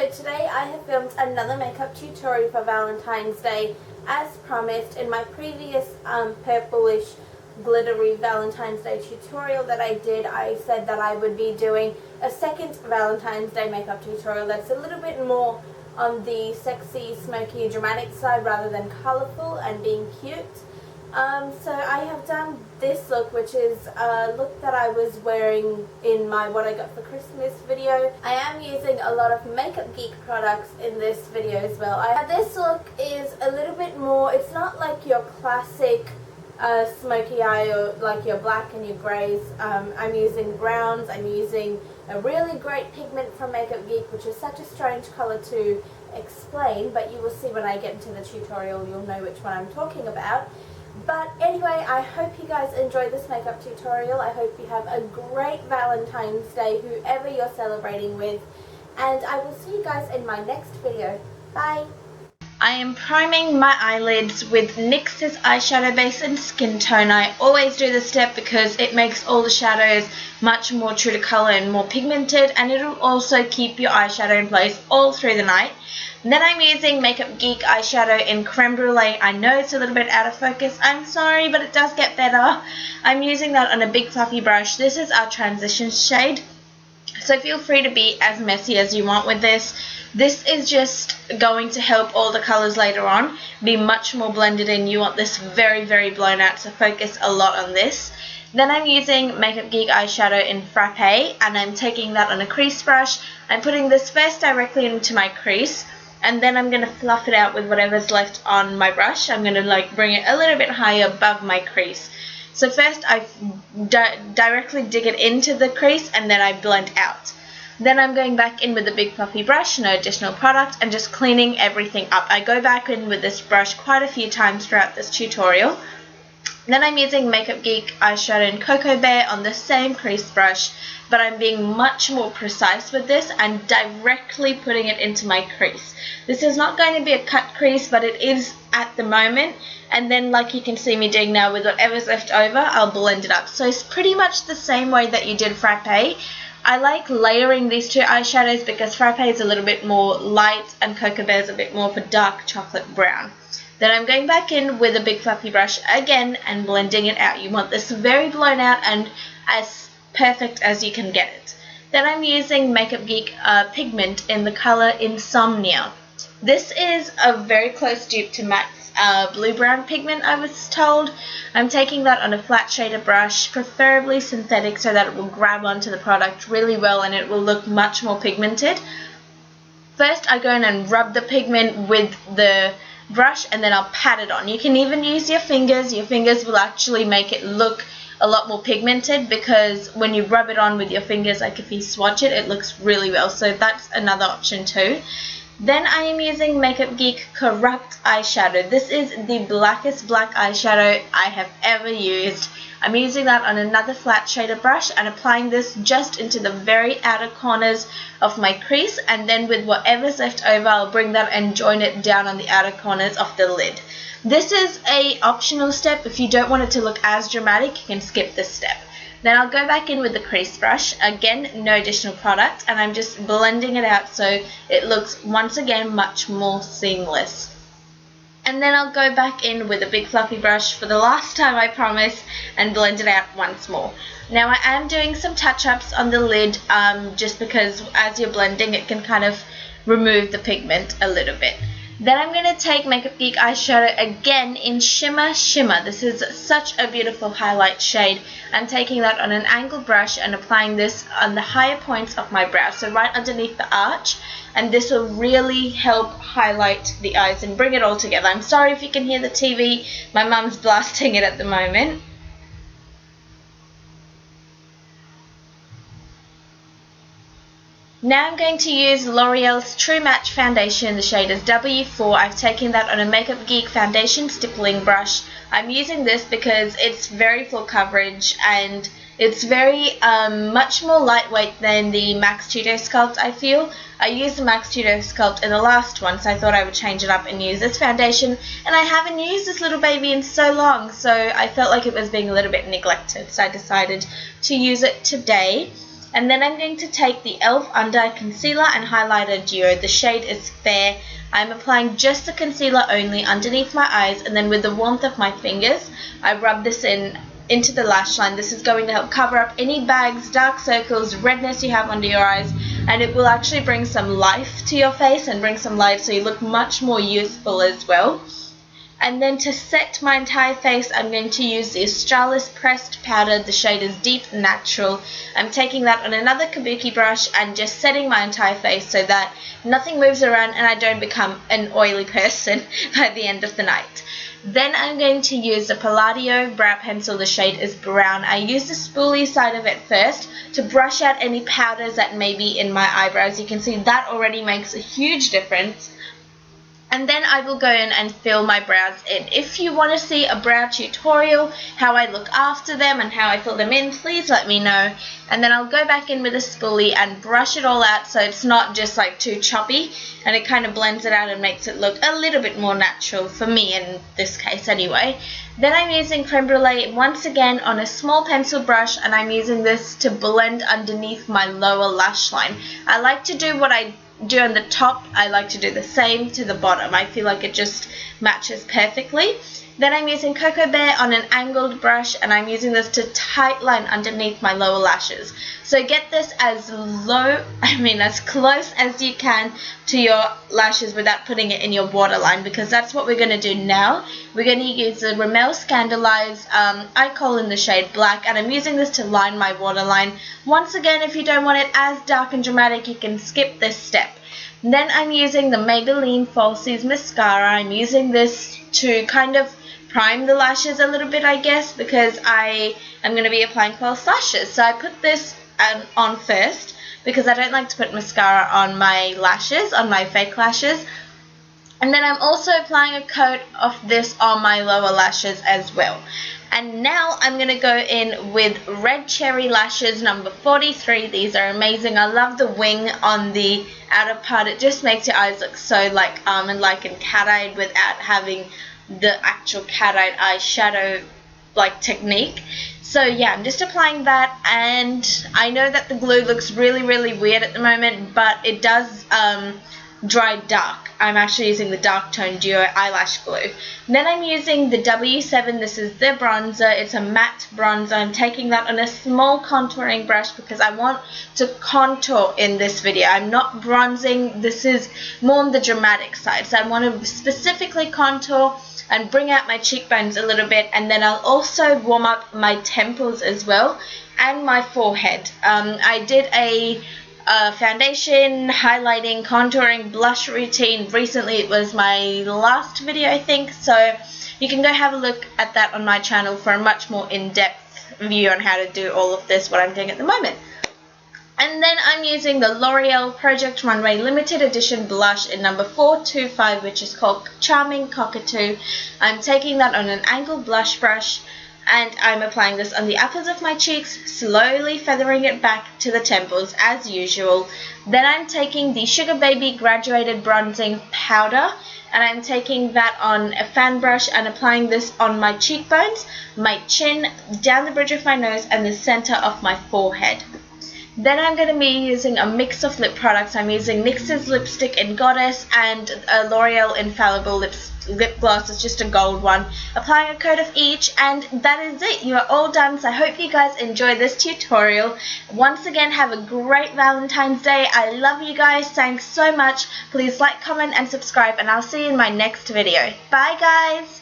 So today I have filmed another makeup tutorial for Valentine's Day. As promised in my previous purplish glittery Valentine's Day tutorial that I did, I said that I would be doing a second Valentine's Day makeup tutorial that's a little bit more on the sexy, smoky, dramatic side rather than colourful and being cute. So I have done this look, which is a look that I was wearing in my What I Got for Christmas video. I am using a lot of Makeup Geek products in this video as well. This look is a little bit more, it's not like your classic smoky eye or like your black and your greys. I'm using browns. I'm using a really great pigment from Makeup Geek, which is such a strange colour to explain, but you will see when I get into the tutorial, you'll know which one I'm talking about. But anyway, I hope you guys enjoyed this makeup tutorial. I hope you have a great Valentine's Day, whoever you're celebrating with. And I will see you guys in my next video. Bye! I am priming my eyelids with NYX's eyeshadow base and skin tone. I always do this step because it makes all the shadows much more true to colour and more pigmented, and it'll also keep your eyeshadow in place all through the night. Then I'm using Makeup Geek eyeshadow in Creme Brulee. I know it's a little bit out of focus. I'm sorry, but it does get better. I'm using that on a big fluffy brush. This is our transition shade, so feel free to be as messy as you want with this. This is just going to help all the colours later on be much more blended in. You want this very, very blown out, so focus a lot on this. Then I'm using Makeup Geek eyeshadow in Frappe, and I'm taking that on a crease brush. I'm putting this first directly into my crease, and then I'm going to fluff it out with whatever's left on my brush. I'm going to bring it a little bit higher above my crease. So first I directly dig it into the crease, and then I blend out. Then I'm going back in with a big fluffy brush, no additional product, and just cleaning everything up. I go back in with this brush quite a few times throughout this tutorial. Then I'm using Makeup Geek eyeshadow in Cocoa Bear on the same crease brush, but I'm being much more precise with this and directly putting it into my crease. This is not going to be a cut crease, but it is at the moment. And then, like you can see me doing now, with whatever's left over, I'll blend it up. So it's pretty much the same way that you did Frappe. I like layering these two eyeshadows because Frappe is a little bit more light and Cocoa Bear is a bit more of a dark chocolate brown. Then I'm going back in with a big fluffy brush again and blending it out. You want this very blown out and as perfect as you can get it. Then I'm using Makeup Geek pigment in the colour Insomnia. This is a very close dupe to MAC's blue-brown pigment, I was told. I'm taking that on a flat shader brush, preferably synthetic, so that it will grab onto the product really well and it will look much more pigmented. First I go in and rub the pigment with the brush, and then I'll pat it on. You can even use your fingers. Your fingers will actually make it look a lot more pigmented, because when you rub it on with your fingers, like if you swatch it, it looks really well. So that's another option too. Then I am using Makeup Geek Corrupt eyeshadow. This is the blackest black eyeshadow I have ever used. I'm using that on another flat shader brush and applying this just into the very outer corners of my crease, and then with whatever's left over, I'll bring that and join it down on the outer corners of the lid. This is a optional step. If you don't want it to look as dramatic, you can skip this step. Then I'll go back in with the crease brush, again no additional product, and I'm just blending it out so it looks once again much more seamless. And then I'll go back in with a big fluffy brush for the last time, I promise, and blend it out once more. Now I am doing some touch-ups on the lid just because as you're blending it can kind of remove the pigment a little bit. Then I'm going to take Makeup Geek eyeshadow again in Shimmer Shimmer. This is such a beautiful highlight shade. I'm taking that on an angled brush and applying this on the higher points of my brow, so right underneath the arch, and this will really help highlight the eyes and bring it all together. I'm sorry if you can hear the TV, my mum's blasting it at the moment. Now I'm going to use L'Oreal's True Match foundation. The shade is W4. I've taken that on a Makeup Geek foundation stippling brush. I'm using this because it's very full coverage and it's very much more lightweight than the MAC Studio Sculpt, I feel. I used the MAC Studio Sculpt in the last one, so I thought I would change it up and use this foundation. And I haven't used this little baby in so long, so I felt like it was being a little bit neglected, so I decided to use it today. And then I'm going to take the e.l.f. Under Concealer and Highlighter Duo. The shade is Fair. I'm applying just the concealer only underneath my eyes, and then with the warmth of my fingers, I rub this into the lash line. This is going to help cover up any bags, dark circles, redness you have under your eyes, and it will actually bring some life to your face and bring some light so you look much more youthful as well. And then to set my entire face, I'm going to use the Australis Pressed Powder. The shade is Deep Natural. I'm taking that on another kabuki brush and just setting my entire face so that nothing moves around and I don't become an oily person by the end of the night. Then I'm going to use the Palladio Brow Pencil. The shade is Brown. I use the spoolie side of it first to brush out any powders that may be in my eyebrows. You can see that already makes a huge difference. And then I will go in and fill my brows in. If you want to see a brow tutorial, how I look after them and how I fill them in, please let me know. And then I'll go back in with a spoolie and brush it all out so it's not just like too choppy, and it kind of blends it out and makes it look a little bit more natural for me in this case anyway. Then I'm using Creme Brulee once again on a small pencil brush, and I'm using this to blend underneath my lower lash line. I like to do what I do on the top, I like to do the same to the bottom. I feel like it just matches perfectly. Then I'm using Cocoa Bear on an angled brush, and I'm using this to tightline underneath my lower lashes. So get this as close as you can to your lashes without putting it in your waterline, because that's what we're going to do now. We're going to use the Rimmel Scandaleyes eye kohl in the shade Black, and I'm using this to line my waterline. Once again, if you don't want it as dark and dramatic, you can skip this step. Then I'm using the Maybelline Falsies Mascara. I'm using this to kind of prime the lashes a little bit, I guess, because I am going to be applying false lashes. So I put this on first because I don't like to put mascara on my lashes, on my fake lashes. And then I'm also applying a coat of this on my lower lashes as well. And now I'm going to go in with Red Cherry Lashes number 43. These are amazing. I love the wing on the outer part. It just makes your eyes look so like almond-like and cat-eyed without having the actual cat-eyed eyeshadow like technique. So yeah, I'm just applying that, and I know that the glue looks really weird at the moment, but it does dry dark. I'm actually using the Dark Tone Duo Eyelash Glue. Then I'm using the W7. This is the bronzer. It's a matte bronzer. I'm taking that on a small contouring brush because I want to contour in this video. I'm not bronzing. This is more on the dramatic side. So I want to specifically contour and bring out my cheekbones a little bit, and then I'll also warm up my temples as well and my forehead. I did a foundation, highlighting, contouring, blush routine recently. It was my last video, I think, so you can go have a look at that on my channel for a much more in-depth view on how to do all of this, what I'm doing at the moment. And then I'm using the L'Oreal Project Runway Limited Edition blush in number 425, which is called Charming Cockatoo. I'm taking that on an angled blush brush, and I'm applying this on the uppers of my cheeks, slowly feathering it back to the temples as usual. Then I'm taking the Sugar Baby Graduated Bronzing Powder, and I'm taking that on a fan brush and applying this on my cheekbones, my chin, down the bridge of my nose, and the center of my forehead. Then I'm going to be using a mix of lip products. I'm using NYX's Lipstick in Goddess and a L'Oreal Infallible lip gloss. It's just a gold one. Applying a coat of each, and that is it. You are all done. So I hope you guys enjoyed this tutorial. Once again, have a great Valentine's Day. I love you guys. Thanks so much. Please like, comment, and subscribe, and I'll see you in my next video. Bye, guys.